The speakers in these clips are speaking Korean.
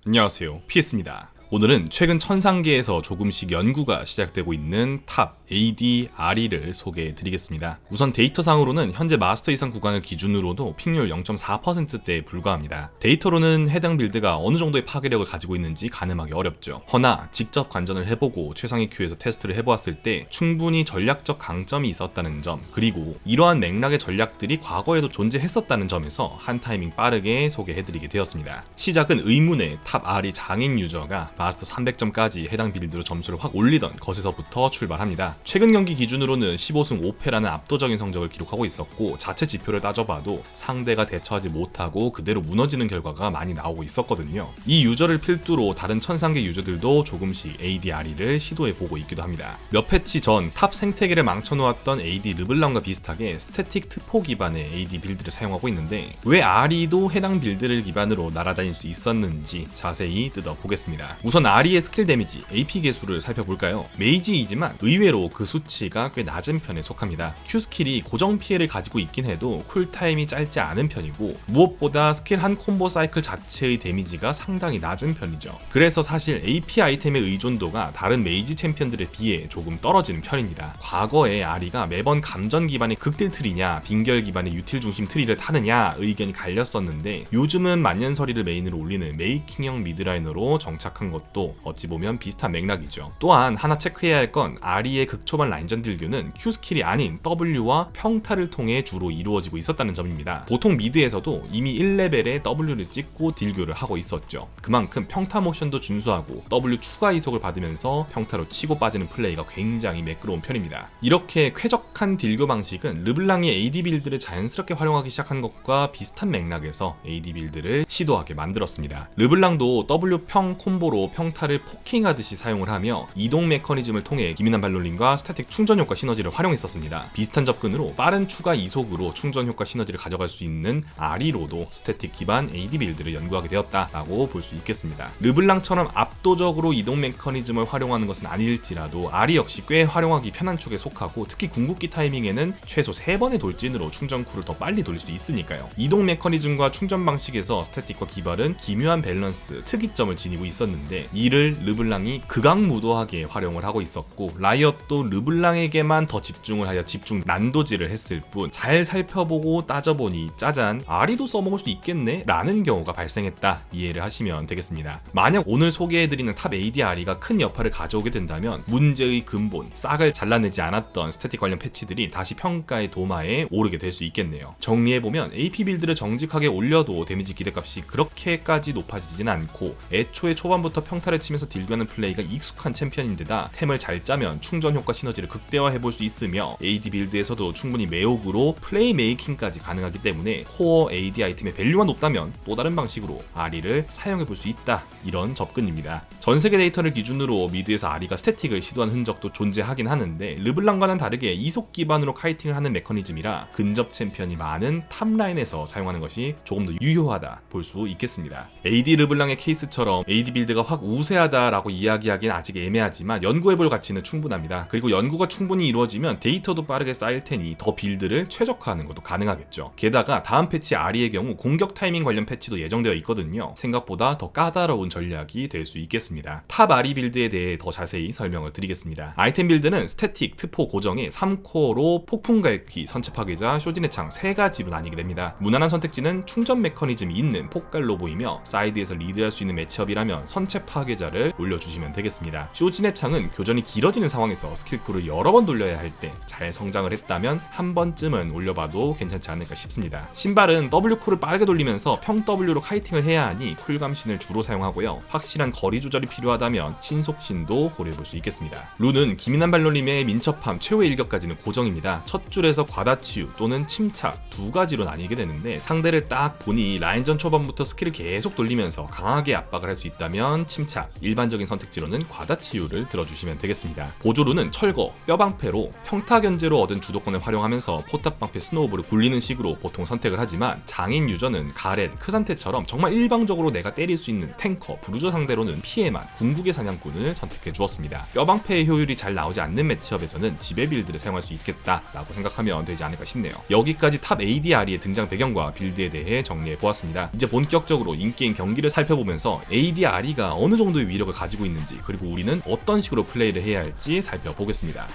안녕하세요, PS입니다. 오늘은 최근 천상계에서 조금씩 연구가 시작되고 있는 탑 AD-RE를 소개해 드리겠습니다. 우선 데이터상으로는 현재 마스터 이상 구간을 기준으로도 픽률 0.4%대에 불과합니다. 데이터로는 해당 빌드가 어느 정도의 파괴력을 가지고 있는지 가늠하기 어렵죠. 허나 직접 관전을 해보고 최상위 큐에서 테스트를 해보았을 때 충분히 전략적 강점이 있었다는 점, 그리고 이러한 맥락의 전략들이 과거에도 존재했었다는 점에서 한 타이밍 빠르게 소개해드리게 되었습니다. 시작은 의문의 탑 RE 장인 유저가 마스터 300점까지 해당 빌드로 점수를 확 올리던 것에서부터 출발합니다. 최근 경기 기준으로는 15승 5패라는 압도적인 성적을 기록하고 있었고, 자체 지표를 따져봐도 상대가 대처하지 못하고 그대로 무너지는 결과가 많이 나오고 있었거든요. 이 유저를 필두로 다른 천상계 유저들도 조금씩 AD-RE를 시도해보고 있기도 합니다. 몇 패치 전 탑 생태계를 망쳐놓았던 AD 르블랑과 비슷하게 스태틱 트포 기반의 AD 빌드를 사용하고 있는데, 왜 RE도 해당 빌드를 기반으로 날아다닐 수 있었는지 자세히 뜯어보겠습니다. 우선 RE의 스킬 데미지, AP 개수를 살펴볼까요? 메이지이지만 의외로 그 수치가 꽤 낮은 편에 속합니다. Q 스킬이 고정 피해를 가지고 있긴 해도 쿨타임이 짧지 않은 편이고, 무엇보다 스킬 한 콤보 사이클 자체의 데미지가 상당히 낮은 편이죠. 그래서 사실 AP 아이템의 의존도가 다른 메이지 챔피언들에 비해 조금 떨어지는 편입니다. 과거에 RE가 매번 감전 기반의 극딜 트리냐 빙결 기반의 유틸 중심 트리를 타느냐 의견이 갈렸었는데, 요즘은 만년설이를 메인으로 올리는 메이킹형 미드라이너로 정착한 것도 어찌 보면 비슷한 맥락이죠. 또한 하나 체크해야 할 건 RE의 극초반 라인전 딜교는 Q 스킬이 아닌 W와 평타를 통해 주로 이루어지고 있었다는 점입니다. 보통 미드에서도 이미 1레벨에 W를 찍고 딜교를 하고 있었죠. 그만큼 평타 모션도 준수하고 W 추가 이속을 받으면서 평타로 치고 빠지는 플레이가 굉장히 매끄러운 편입니다. 이렇게 쾌적한 딜교 방식은 르블랑이 AD 빌드를 자연스럽게 활용하기 시작한 것과 비슷한 맥락에서 AD 빌드를 시도하게 만들었습니다. 르블랑도 W 평 콤보로 평타를 포킹하듯이 사용을 하며 이동 메커니즘을 통해 기민한 발놀림과 스태틱 충전 효과 시너지를 활용했었습니다. 비슷한 접근으로 빠른 추가 이속으로 충전 효과 시너지를 가져갈 수 있는 RE로도 스태틱 기반 AD 빌드를 연구하게 되었다라고 볼 수 있겠습니다. 르블랑처럼 압도적으로 이동 메커니즘을 활용하는 것은 아닐지라도 RE 역시 꽤 활용하기 편한 축에 속하고, 특히 궁극기 타이밍에는 최소 3번의 돌진으로 충전 쿨을 더 빨리 돌릴 수 있으니까요. 이동 메커니즘과 충전 방식에서 스태틱과 기발은 기묘한 밸런스, 특이점을 지니고 있었는데, 이를 르블랑이 극악무도하게 활용을 하고 있었고, 라이엇도 르블랑에게만 더 집중을 하여 집중 난도질을 했을 뿐, 잘 살펴보고 따져보니 짜잔, RE도 써먹을 수 있겠네? 라는 경우가 발생했다, 이해를 하시면 되겠습니다. 만약 오늘 소개해드리는 탑 AD-RE가 큰 여파를 가져오게 된다면 문제의 근본, 싹을 잘라내지 않았던 스태틱 관련 패치들이 다시 평가의 도마에 오르게 될 수 있겠네요. 정리해보면 AP 빌드를 정직하게 올려도 데미지 기대값이 그렇게까지 높아지진 않고, 애초에 초반부터 평타를 치면서 딜교하는 플레이가 익숙한 챔피언인데다 템을 잘 짜면 충전 효과 시너지를 극대화해볼 수 있으며, AD 빌드에서도 충분히 매혹으로 플레이 메이킹까지 가능하기 때문에 코어 AD 아이템의 밸류가 높다면 또 다른 방식으로 RE를 사용해볼 수 있다, 이런 접근입니다. 전세계 데이터를 기준으로 미드에서 RE가 스태틱을 시도한 흔적도 존재하긴 하는데, 르블랑과는 다르게 이속 기반으로 카이팅을 하는 메커니즘이라 근접 챔피언이 많은 탑라인에서 사용하는 것이 조금 더 유효하다 볼 수 있겠습니다. AD 르블랑의 케이스처럼 AD 빌드가 확 우세하다라고 이야기하기는 아직 애매하지만 연구해볼 가치는 충분합니다. 그리고 연구가 충분히 이루어지면 데이터도 빠르게 쌓일 테니 더 빌드를 최적화하는 것도 가능하겠죠. 게다가 다음 패치 RE의 경우 공격 타이밍 관련 패치도 예정되어 있거든요. 생각보다 더 까다로운 전략이 될 수 있겠습니다. 탑 RE 빌드에 대해 더 자세히 설명을 드리겠습니다. 아이템 빌드는 스태틱, 트포 고정의 3코어로 폭풍 갈퀴, 선체 파괴자, 쇼진의 창 3가지로 나뉘게 됩니다. 무난한 선택지는 충전 메커니즘이 있는 폭갈로 보이며, 사이드에서 리드할 수 있는 매치업이라면 선체 파괴자를 올려주시면 되겠습니다. 쇼진의 창은 교전이 길어지는 상황에서 스킬쿨을 여러 번 돌려야 할 때 잘 성장을 했다면 한 번쯤은 올려봐도 괜찮지 않을까 싶습니다. 신발은 W쿨을 빠르게 돌리면서 평 W로 카이팅을 해야 하니 쿨감신을 주로 사용하고요. 확실한 거리 조절이 필요하다면 신속신도 고려해볼 수 있겠습니다. 룬은 기민한 발놀림의 민첩함 최후의 일격까지는 고정입니다. 첫 줄에서 과다치유 또는 침착 2가지로 나뉘게 되는데, 상대를 딱 보니 라인전 초반부터 스킬을 계속 돌리면서 강하게 압박을 할 수 있다면 침착, 일반적인 선택지로는 과다치유를 들어주시면 되겠습니다. 보조루는 철거, 뼈방패로 평타 견제로 얻은 주도권을 활용하면서 포탑방패 스노우볼을 굴리는 식으로 보통 선택을 하지만 장인 유저는 가렌, 크산테처럼 정말 일방적으로 내가 때릴 수 있는 탱커, 부르저 상대로는 피해만 궁극의 사냥꾼을 선택해 주었습니다. 뼈방패의 효율이 잘 나오지 않는 매치업에서는 지배 빌드를 사용할 수 있겠다라고 생각하면 되지 않을까 싶네요. 여기까지 탑 AD 아리의 등장 배경과 빌드에 대해 정리해 보았습니다. 이제 본격적으로 인게임 경기를 살펴보면서 AD 아리가 어느 정도의 위력을 가지고 있는지, 그리고 우리는 어떤 식으로 플레이를 해야 할지 살펴보겠습니다.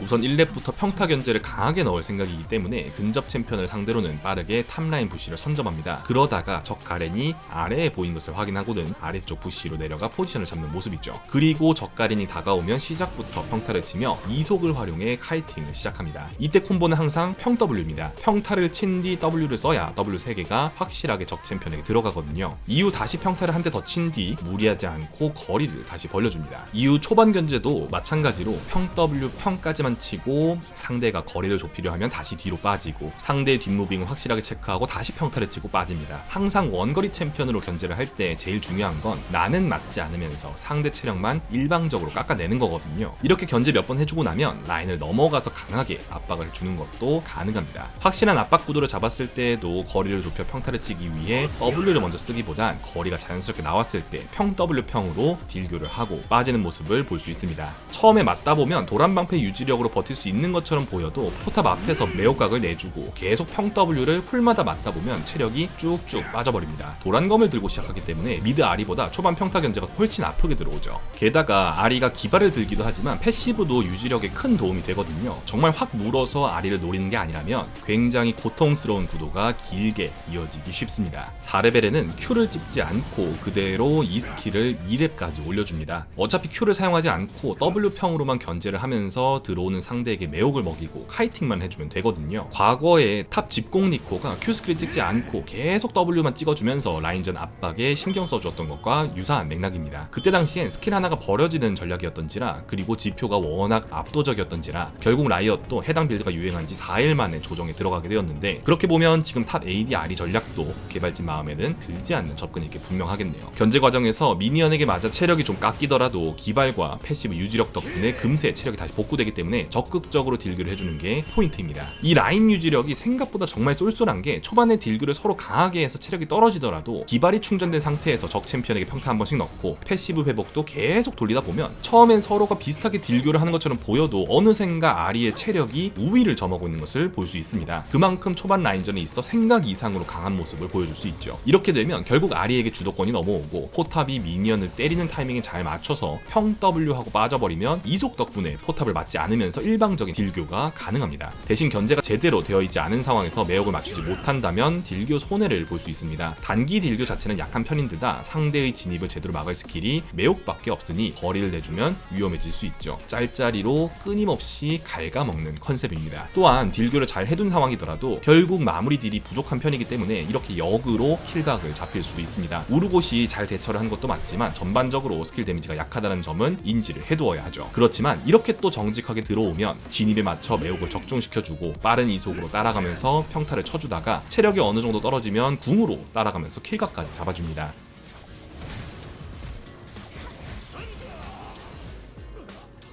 우선 1렙부터 평타 견제를 강하게 넣을 생각이기 때문에 근접 챔피언을 상대로는 빠르게 탑라인 부시를 선점합니다. 그러다가 적 가렌이 아래에 보인 것을 확인하고는 아래쪽 부시로 내려가 포지션을 잡는 모습이죠. 그리고 적 가렌이 다가오면 시작부터 평타를 치며 이속을 활용해 카이팅을 시작합니다. 이때 콤보는 항상 평 W입니다. 평타를 친 뒤 W를 써야 W 3개가 확실하게 적 챔피언에게 들어가거든요. 이후 다시 평타를 한 대 더 친 뒤 무리하지 않고 거리를 다시 벌려줍니다. 이후 초반 견제도 마찬가지로 평 W 까지만 치고 상대가 거리를 좁히려 하면 다시 뒤로 빠지고 상대의 뒷무빙을 확실하게 체크하고 다시 평타를 치고 빠집니다. 항상 원거리 챔피언으로 견제를 할 때 제일 중요한 건 나는 맞지 않으면서 상대 체력만 일방적으로 깎아내는 거거든요. 이렇게 견제 몇 번 해주고 나면 라인을 넘어가서 강하게 압박을 주는 것도 가능합니다. 확실한 압박 구도를 잡았을 때에도 거리를 좁혀 평타를 치기 위해 W를 먼저 쓰기보단 거리가 자연스럽게 나왔을 때 평 W 평으로 딜교를 하고 빠지는 모습을 볼 수 있습니다. 처음에 맞다 보면 도란방패 유지력으로 버틸 수 있는 것처럼 보여도 포탑 앞에서 매혹각을 내주고 계속 평 W를 풀마다 맞다 보면 체력이 쭉쭉 빠져버립니다. 도란검을 들고 시작하기 때문에 미드 아리보다 초반 평타 견제가 훨씬 아프게 들어오죠. 게다가 아리가 기발을 들기도 하지만 패시브도 유지력에 큰 도움이 되거든요. 정말 확 물어서 아리를 노리는 게 아니라면 굉장히 고통스러운 구도가 길게 이어지기 쉽습니다. 4레벨에는 Q를 찍지 않고 그대로 이 스킬을 2렙까지 올려줍니다. 어차피 Q를 사용하지 않고 W평으로만 견제를 하면서 들어오는 상대에게 매혹을 먹이고 카이팅만 해주면 되거든요. 과거에 탑 집공 니코가 Q 스킬을 찍지 않고 계속 W만 찍어주면서 라인전 압박에 신경 써주었던 것과 유사한 맥락입니다. 그때 당시엔 스킬 하나가 버려지는 전략이었던지라, 그리고 지표가 워낙 압도적이었던지라 결국 라이엇도 해당 빌드가 유행한 지 4일 만에 조정에 들어가게 되었는데, 그렇게 보면 지금 탑 AD 아리 전략도 개발진 마음에는 들지 않는 접근이 이렇게 분명하겠네요. 견제 과정에서 미니언에게 맞아 체력이 좀 깎이더라도 기발과 패시브 유지력 덕분에 금세 체력이 다시 복구되기 때문에 적극적으로 딜교를 해주는 게 포인트입니다. 이 라인 유지력이 생각보다 정말 쏠쏠한 게, 초반에 딜교를 서로 강하게 해서 체력이 떨어지더라도 기발이 충전된 상태에서 적 챔피언에게 평타 한 번씩 넣고 패시브 회복도 계속 돌리다 보면 처음엔 서로가 비슷하게 딜교를 하는 것처럼 보여도 어느샌가 아리의 체력이 우위를 점하고 있는 것을 볼 수 있습니다. 그만큼 초반 라인전에 있어 생각 이상으로 강한 모습을 보여줄 수 있죠. 이렇게 되면 결국 아리에게 주도권이 넘어오고 포탑이 미니언을 때리는 타이밍에 잘 맞춰서 평 W하고 빠져버리면 이속 덕분에 포탑을 맞지 않으면서 일방적인 딜교가 가능합니다. 대신 견제가 제대로 되어 있지 않은 상황에서 매혹을 맞추지 못한다면 딜교 손해를 볼 수 있습니다. 단기 딜교 자체는 약한 편인 데다 상대의 진입을 제대로 막을 스킬이 매혹밖에 없으니 거리를 내주면 위험해질 수 있죠. 짤짤이로 끊임없이 갉아먹는 컨셉입니다. 또한 딜교를 잘 해둔 상황이더라도 결국 마무리 딜이 부족한 편이기 때문에 이렇게 역으로 킬각을 잡힐 수도 있습니다. 우르곳이 잘 대처를 한 것도 맞지만 전반적으로 스킬 데미지가 약하다는 점은 인지를 해두어야 하죠. 그렇지만 이렇게 또 정직하게 들어오면 진입에 맞춰 매혹을 적중시켜주고 빠른 이속으로 따라가면서 평타를 쳐주다가 체력이 어느 정도 떨어지면 궁으로 따라가면서 킬각까지 잡아줍니다.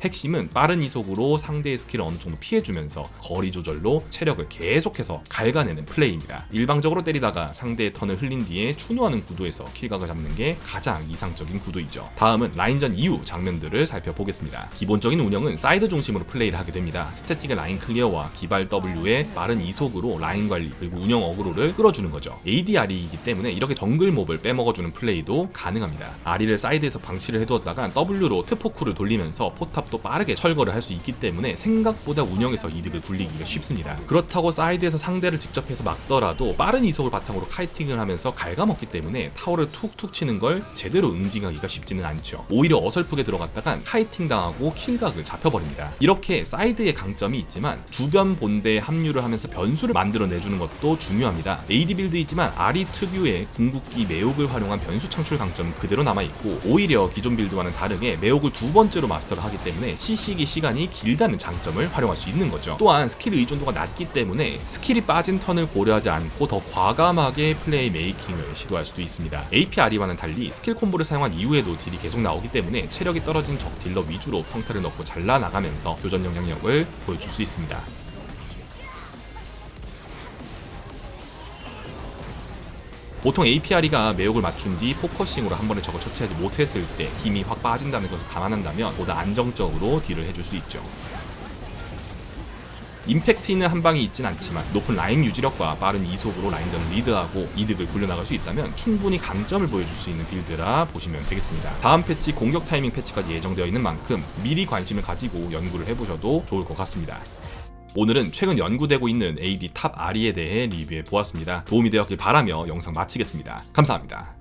핵심은 빠른 이속으로 상대의 스킬을 어느 정도 피해주면서 거리 조절로 체력을 계속해서 갉아내는 플레이입니다. 일방적으로 때리다가 상대의 턴을 흘린 뒤에 추노하는 구도에서 킬각을 잡는 게 가장 이상적인 구도이죠. 다음은 라인전 이후 장면들을 살펴보겠습니다. 기본적인 운영은 사이드 중심으로 플레이를 하게 됩니다. 스태틱의 라인 클리어와 기발 W의 빠른 이속으로 라인 관리 그리고 운영 어그로를 끌어주는 거죠. AD 아리이기 때문에 이렇게 정글 몹을 빼먹어주는 플레이도 가능합니다. 아리를 사이드에서 방치를 해두었다가 W로 트포크를 돌리면서 포탑 또 빠르게 철거를 할 수 있기 때문에 생각보다 운영에서 이득을 굴리기가 쉽습니다. 그렇다고 사이드에서 상대를 직접 해서 막더라도 빠른 이속을 바탕으로 카이팅을 하면서 갉아먹기 때문에 타워를 툭툭 치는 걸 제대로 응징하기가 쉽지는 않죠. 오히려 어설프게 들어갔다간 카이팅 당하고 킬각을 잡혀버립니다. 이렇게 사이드의 강점이 있지만 주변 본대에 합류를 하면서 변수를 만들어내주는 것도 중요합니다. AD 빌드이지만 아리 특유의 궁극기 매혹을 활용한 변수 창출 강점은 그대로 남아있고, 오히려 기존 빌드와는 다르게 매혹을 두 번째로 마스터를 하기 때문에 때문에 CC기 시간이 길다는 장점을 활용할 수 있는 거죠. 또한 스킬 의존도가 낮기 때문에 스킬이 빠진 턴을 고려하지 않고 더 과감하게 플레이 메이킹을 시도할 수도 있습니다. APRE와는 달리 스킬 콤보를 사용한 이후에도 딜이 계속 나오기 때문에 체력이 떨어진 적 딜러 위주로 평타를 넣고 잘라나가면서 교전 영향력을 보여줄 수 있습니다. 보통 APRE가 매혹을 맞춘 뒤 포커싱으로 한 번에 적을 처치하지 못했을 때 힘이 확 빠진다는 것을 감안한다면 보다 안정적으로 딜을 해줄 수 있죠. 임팩트 있는 한방이 있진 않지만 높은 라인 유지력과 빠른 이속으로 라인전을 리드하고 이득을 굴려나갈 수 있다면 충분히 강점을 보여줄 수 있는 빌드라 보시면 되겠습니다. 다음 패치 공격 타이밍 패치까지 예정되어 있는 만큼 미리 관심을 가지고 연구를 해보셔도 좋을 것 같습니다. 오늘은 최근 연구되고 있는 AD 탑 RE에 대해 리뷰해 보았습니다. 도움이 되었길 바라며 영상 마치겠습니다. 감사합니다.